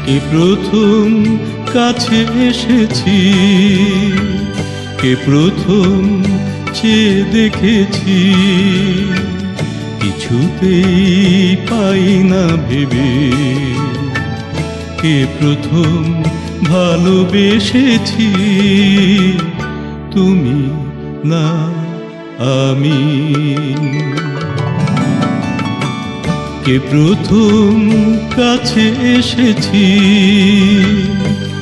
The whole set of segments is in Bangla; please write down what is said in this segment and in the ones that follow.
কে প্রথম কাছে এসেছি, কে প্রথম চেয়ে দেখেছি, কিছুতেই পাই না ভেবে। কে প্রথম ভালোবেসেছি, তুমি না আমি। কে প্রথম কাছে এসেছি,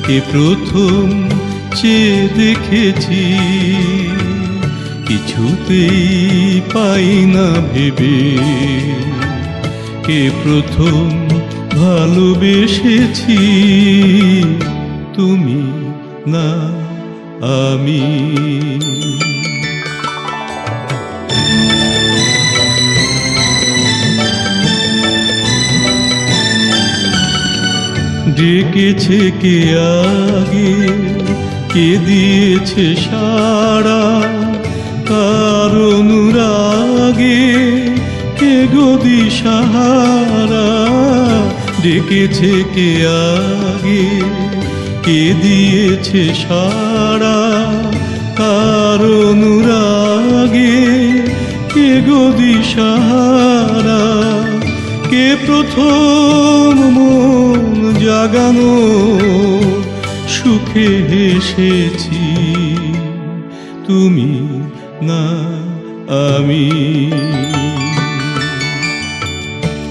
কে প্রথম চেয়ে দেখেছি, কিছুতেই পাই না ভেবে। কে প্রথম ভালোবেসেছি, তুমি না আমি। ডেকেছে কে আগে, কে দিয়েছে সাড়া, কার অনুরাগে কে গদি সাহারা। ডেকেছে কে আগে, কে দিয়েছে সাড়া, কার অনুরাগে কে গদি সাহারা। কে প্রথম মন জাগানো সুখে হেসেছি, তুমি না আমি।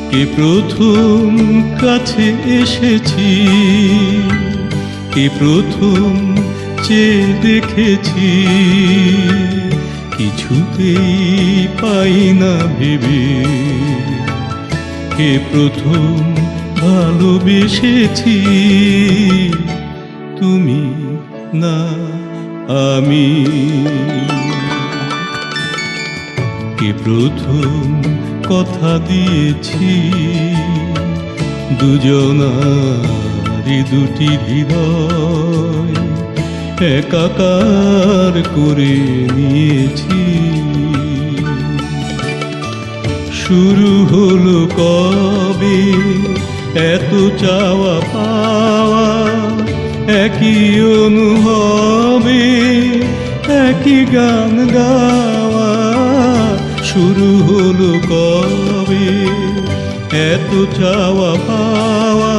কে প্রথম কাছে এসেছি, কে প্রথম চেয়ে দেখেছি, কিছুতেই পাই না ভেবে। কে প্রথম ভালোবেসেছি, তুমি না আমি। কে প্রথম কথা দিয়েছি, দুজনারি দুটি হৃদয় একাকার করে নিয়েছি। শুরু হলো কবে এত চাওয়া পাওয়া, একই অনুভবে একই গান গাওয়া। শুরু হলো কবে এত চাওয়া পাওয়া,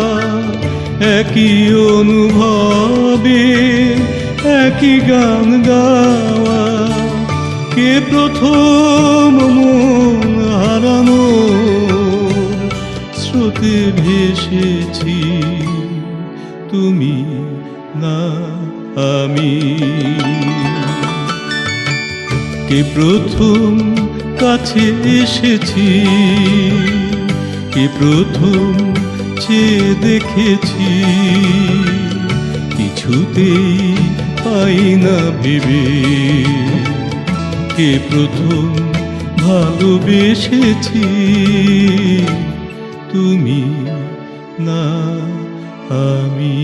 একই অনুভবে একই গান গাওয়া। কে প্রথম মন হারানো স্রোতে ভেসেছি, তুমি না আমি। কে প্রথম কাছে এসেছি, কে প্রথম চেয়ে দেখেছি, কিছুতেই পাই না ভেবে। কে প্রথম ভালোবেসেছি, তুমি না আমি।